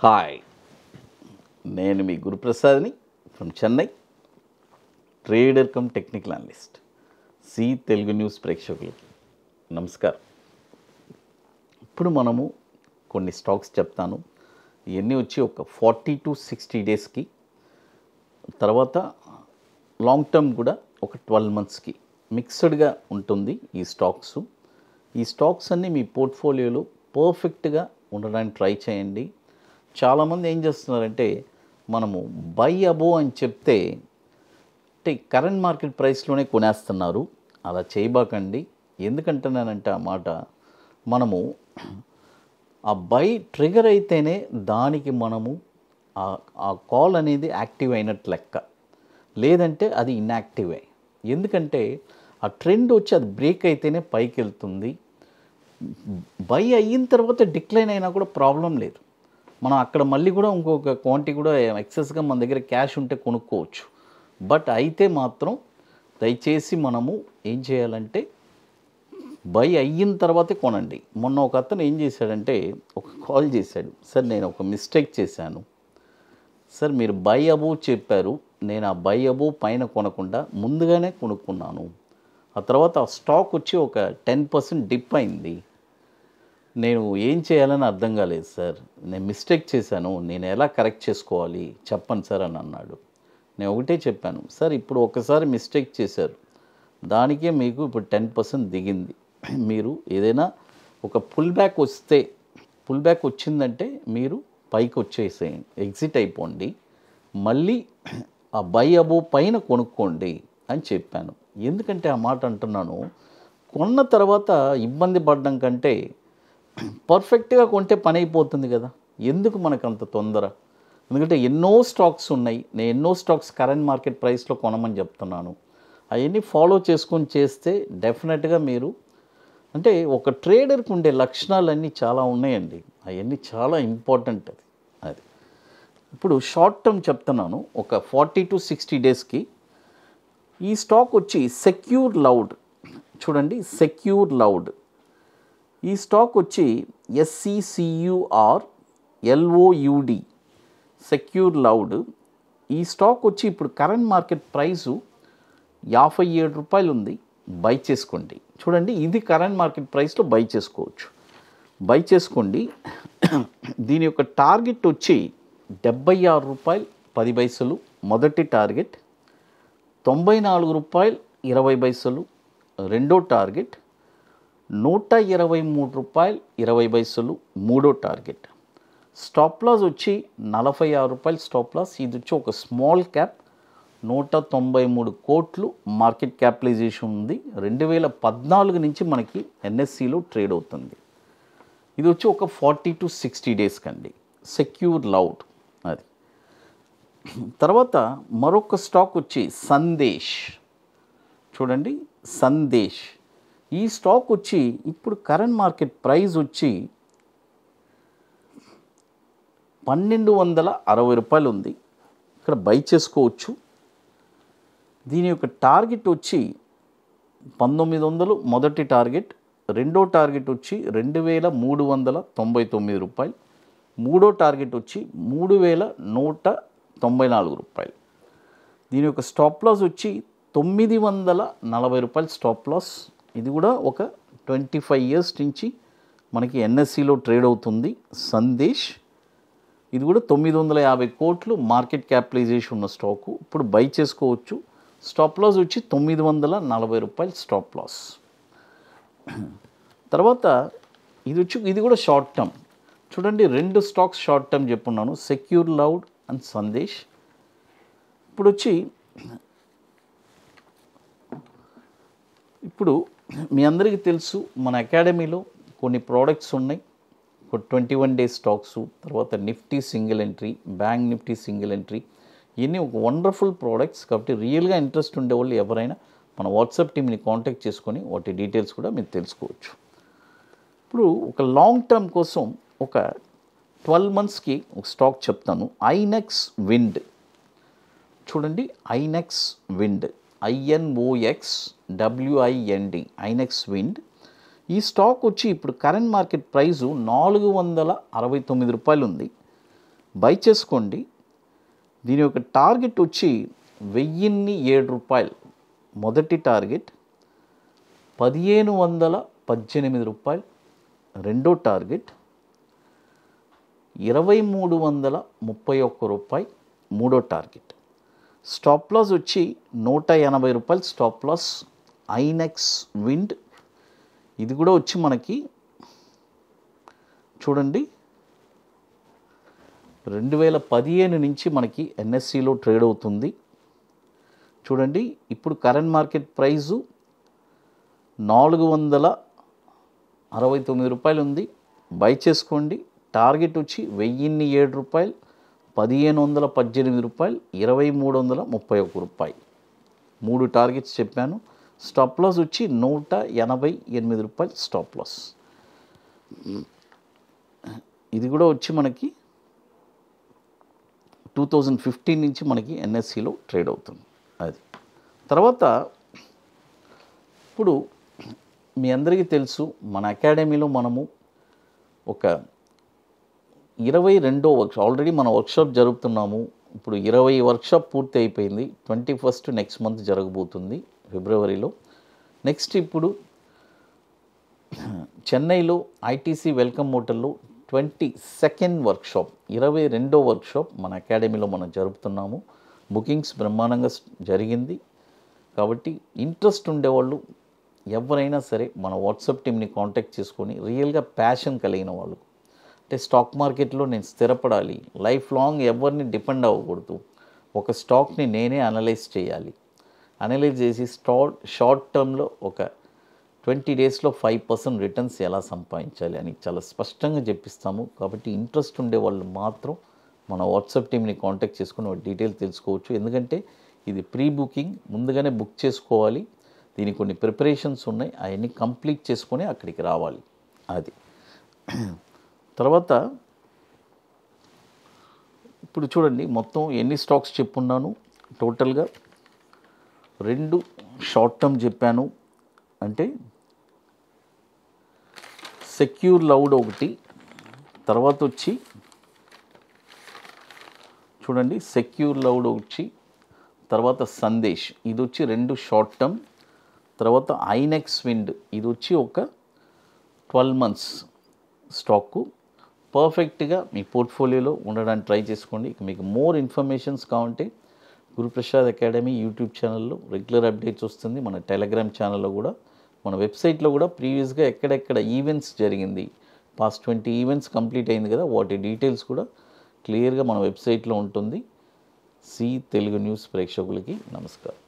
Hi, నేను మీ గురుప్రసాద్ని from Chennai, trader cum technical analyst. C Telugu news ప్రేక్షకులకి నమస్కారం. ఇప్పుడు మనము కొన్ని స్టాక్స్ చెప్తాను. ఇవన్నీ వచ్చి ఒక 40 to 60 డేస్కి, తర్వాత లాంగ్ టర్మ్ కూడా ఒక 12 monthsకి మిక్స్డ్గా ఉంటుంది ఈ స్టాక్స్. ఈ స్టాక్స్ అన్నీ మీ పోర్ట్ఫోలియోలో పర్ఫెక్ట్గా ఉండడానికి ట్రై చేయండి. చాలామంది ఏం చేస్తున్నారంటే, మనము బై అబోవ్ అని చెప్తే అంటే కరెంట్ మార్కెట్ ప్రైస్లోనే కొనేస్తున్నారు. అలా చేయబాకండి. ఎందుకంటున్నానంటే ఆ మాట, మనము ఆ బై ట్రిగర్ అయితేనే దానికి మనము ఆ కాల్ అనేది యాక్టివ్ అయినట్టు లెక్క, లేదంటే అది ఇన్యాక్టివే. ఎందుకంటే ఆ ట్రెండ్ వచ్చి అది బ్రేక్ అయితేనే పైకి వెళ్తుంది. బై అయిన తర్వాత డిక్లైన్ అయినా కూడా ప్రాబ్లం లేదు. మనం అక్కడ మళ్ళీ కూడా ఇంకొక క్వాంటిటీ కూడా ఎక్సెస్గా మన దగ్గర క్యాష్ ఉంటే కొనుక్కోవచ్చు. బట్ అయితే మాత్రం దయచేసి మనము ఏం చేయాలంటే బై అయిన తర్వాతే కొనండి. మొన్న ఒక అతను ఏం చేశాడంటే, ఒక కాల్ చేశాడు, సార్ నేను ఒక మిస్టేక్ చేశాను సార్, మీరు బై అబోవ్ చెప్పారు, నేను ఆ బై అబోవ్ పైన కొనకుండా ముందుగానే కొనుక్కున్నాను. ఆ తర్వాత ఆ స్టాక్ వచ్చి ఒక 10% డిప్ అయింది. నేను ఏం చేయాలని అర్థం కాలేదు సార్, నేను మిస్టేక్ చేశాను, నేను ఎలా కరెక్ట్ చేసుకోవాలి చెప్పండి సార్ అని అన్నాడు. నేను ఒకటే చెప్పాను, సార్ ఇప్పుడు ఒకసారి మిస్టేక్ చేశారు, దానికే మీకు ఇప్పుడు 10% దిగింది. మీరు ఏదైనా ఒక పుల్ బ్యాక్ వచ్చిందంటే మీరు పైకి వచ్చేసేయండి, ఎగ్జిట్ అయిపోండి, మళ్ళీ ఆ బై అబోవ్ పైన కొనుక్కోండి అని చెప్పాను. ఎందుకంటే ఆ మాట అంటున్నాను, కొన్న తర్వాత ఇబ్బంది పడడం కంటే పర్ఫెక్ట్గా కొంటే పని అయిపోతుంది కదా. ఎందుకు మనకు అంత తొందర? ఎందుకంటే ఎన్నో స్టాక్స్ ఉన్నాయి, నేను ఎన్నో స్టాక్స్ కరెంట్ మార్కెట్ ప్రైస్లో కొనమని చెప్తున్నాను. అవన్నీ ఫాలో చేసుకొని చేస్తే డెఫినెట్గా మీరు, అంటే ఒక ట్రేడర్కి ఉండే లక్షణాలన్నీ చాలా ఉన్నాయండి, అవన్నీ చాలా ఇంపార్టెంట్. అది ఇప్పుడు షార్ట్ టర్మ్ చెప్తున్నాను. ఒక 40 to 60 డేస్కి ఈ స్టాక్ వచ్చి సెక్యూర్ లౌడ్, చూడండి సెక్యూర్ లౌడ్. ఈ స్టాక్ వచ్చి SECURLOUD, సెక్యూర్ లౌడ్. ఈ స్టాక్ వచ్చి ఇప్పుడు కరెంట్ మార్కెట్ ప్రైసు 57 రూపాయలు ఉంది. బై చేసుకోండి. చూడండి, ఇది కరెంట్ మార్కెట్ ప్రైస్లో బై చేసుకోవచ్చు, బై చేసుకోండి. దీని యొక్క టార్గెట్ వచ్చి 76 రూపాయలు 10 పైసలు మొదటి టార్గెట్, 94 రూపాయలు 20 పైసలు రెండో టార్గెట్, 123 రూపాయలు 20 పైసలు మూడో టార్గెట్. స్టాప్ లాస్ వచ్చి 46 రూపాయలు స్టాప్ లాస్. ఇది వచ్చి ఒక స్మాల్ క్యాప్, 193 కోట్లు మార్కెట్ క్యాపిటలైజేషన్ ఉంది. 2014 నుంచి మనకి NSEలో ట్రేడ్ అవుతుంది. ఇది వచ్చి ఒక 40 to 60 డేస్ కండి, సెక్యూర్ లౌడ్. అది తర్వాత మరొక స్టాక్ వచ్చి సందేశ్. చూడండి సందేశ్, ఈ స్టాక్ వచ్చి ఇప్పుడు కరెంట్ మార్కెట్ ప్రైస్ వచ్చి 1260 రూపాయలు ఉంది. ఇక్కడ బై చేసుకోవచ్చు. దీని యొక్క టార్గెట్ వచ్చి 1900 మొదటి టార్గెట్, రెండో టార్గెట్ వచ్చి 2399 రూపాయలు, మూడో టార్గెట్ వచ్చి 3194 రూపాయలు. దీని యొక్క స్టాప్ లాస్ వచ్చి 940 రూపాయలు స్టాప్ లాస్. ఇది కూడా ఒక 25 years నుంచి మనకి NSEలో ట్రేడ్ అవుతుంది సందేశ్. ఇది కూడా 950 కోట్లు మార్కెట్ క్యాపిటలైజేషన్ ఉన్న స్టాకు. ఇప్పుడు బై చేసుకోవచ్చు. స్టాప్ లాస్ వచ్చి 940 రూపాయలు స్టాప్ లాస్. తర్వాత ఇది కూడా షార్ట్ టర్మ్. చూడండి, రెండు స్టాక్స్ షార్ట్ టర్మ్ చెప్పున్నాను, సెక్యూర్ లౌడ్ అండ్ సందేశ్. ఇప్పుడు మీ అందరికీ తెలుసు, మన అకాడమీలో కొన్ని ప్రోడక్ట్స్ ఉన్నాయి. 21 days స్టాక్స్, తర్వాత Nifty single entry, bank Nifty single entry, ఇవన్నీ ఒక వండర్ఫుల్ ప్రోడక్ట్స్. కాబట్టి రియల్గా ఇంట్రెస్ట్ ఉండేవాళ్ళు ఎవరైనా మన వాట్సాప్ టీమ్ని కాంటాక్ట్ చేసుకొని వాటి డీటెయిల్స్ కూడా మీరు తెలుసుకోవచ్చు. ఇప్పుడు ఒక లాంగ్ టర్మ్ కోసం ఒక 12 monthsకి ఒక స్టాక్ చెప్తాను, ఐనెక్స్ విండ్. చూడండి ఐనెక్స్ విండ్, INOXWIND, ఐనెక్స్ విండ్. ఈ స్టాక్ వచ్చి ఇప్పుడు కరెంట్ మార్కెట్ ప్రైసు 469 రూపాయలు ఉంది. బై చేసుకోండి. దీని యొక్క టార్గెట్ వచ్చి 1007 మొదటి టార్గెట్, 1518 రెండో టార్గెట్, 2331 మూడో టార్గెట్. స్టాప్ లాస్ వచ్చి 180 స్టాప్ లాస్. ఐనెక్స్ విండ్ ఇది కూడా వచ్చి మనకి చూడండి 2015 నుంచి మనకి ఎన్ఎస్సిలో ట్రేడ్ అవుతుంది. చూడండి ఇప్పుడు కరెంట్ మార్కెట్ ప్రైజు 469 ఉంది. బై చేసుకోండి. టార్గెట్ వచ్చి 1007, 1518, 2331 మూడు టార్గెట్స్ చెప్పాను. స్టాప్ లాస్ వచ్చి 188 స్టాప్ లాస్. ఇది కూడా వచ్చి మనకి 2015 నుంచి మనకి ఎన్ఎస్సిలో ట్రేడ్ అవుతుంది. అది తర్వాత ఇప్పుడు మీ అందరికీ తెలుసు మన అకాడమీలో మనము ఒక 22వ వర్క్షాప్ ఆల్రెడీ మన వర్క్షాప్ జరుపుతున్నాము. ఇప్పుడు 20 వర్క్షాప్ పూర్తి అయిపోయింది. 21st నెక్స్ట్ మంత్ జరగబోతుంది ఫిబ్రవరిలో. నెక్స్ట్ ఇప్పుడు చెన్నైలో ఐటీసీ వెల్కమ్ హోటల్లో 22nd వర్క్షాప్ 22వ వర్క్షాప్ మన అకాడమీలో మనం జరుపుతున్నాము. బుకింగ్స్ బ్రహ్మాండంగా జరిగింది. కాబట్టి ఇంట్రెస్ట్ ఉండేవాళ్ళు ఎవరైనా సరే మన వాట్సాప్ టీమ్ని కాంటాక్ట్ చేసుకొని రియల్గా ప్యాషన్ కలిగిన వాళ్ళు, అంటే స్టాక్ మార్కెట్లో నేను స్థిరపడాలి, లైఫ్ లాంగ్ ఎవరిని డిపెండ్ అవ్వకూడదు, ఒక స్టాక్ని నేనే అనలైజ్ చేయాలి, అనలైజ్ చేసి షార్ట్ టర్మ్లో ఒక 20 డేస్లో 5% రిటర్న్స్ ఎలా సంపాదించాలి అని చాలా స్పష్టంగా చెప్పిస్తాము. కాబట్టి ఇంట్రెస్ట్ ఉండే వాళ్ళు మాత్రం మన వాట్సాప్ టీమ్ని కాంటాక్ట్ చేసుకుని డీటెయిల్ తెలుసుకోవచ్చు. ఎందుకంటే ఇది ప్రీ బుకింగ్, ముందుగానే బుక్ చేసుకోవాలి. దీనికి కొన్ని ప్రిపరేషన్స్ ఉన్నాయి, అవన్నీ కంప్లీట్ చేసుకొని అక్కడికి రావాలి. అది తర్వాత ఇప్పుడు చూడండి మొత్తం ఎన్ని స్టాక్స్ చెప్పున్నాను. టోటల్గా 2 షార్ట్ టర్మ్ చెప్పాను, అంటే సెక్యూర్ లౌడ్ ఒకటి, తర్వాత వచ్చి చూడండి సెక్యూర్ లౌడ్ వచ్చి, తర్వాత సందేశ్ ఇది వచ్చి 2 షార్ట్ టర్మ్, తర్వాత ఐనెక్స్ విండ్ ఇది వచ్చి ఒక 12 months స్టాకు. పర్ఫెక్ట్గా మీ పోర్ట్ఫోలియోలో ఉండడానికి ట్రై చేసుకోండి. ఇక మీకు మోర్ ఇన్ఫర్మేషన్స్ కావాలంటే గురుప్రసాద్ అకాడమీ యూట్యూబ్ ఛానల్లో రెగ్యులర్ అప్డేట్స్ వస్తుంది. మన టెలిగ్రామ్ ఛానల్లో కూడా, మన వెబ్సైట్లో కూడా ప్రీవియస్గా ఎక్కడెక్కడ ఈవెంట్స్ జరిగింది, పాస్ట్ 20 ఈవెంట్స్ కంప్లీట్ అయింది కదా, వాటి డీటెయిల్స్ కూడా క్లియర్గా మన వెబ్సైట్లో ఉంటుంది. సి తెలుగు న్యూస్ ప్రేక్షకులకి నమస్కారం.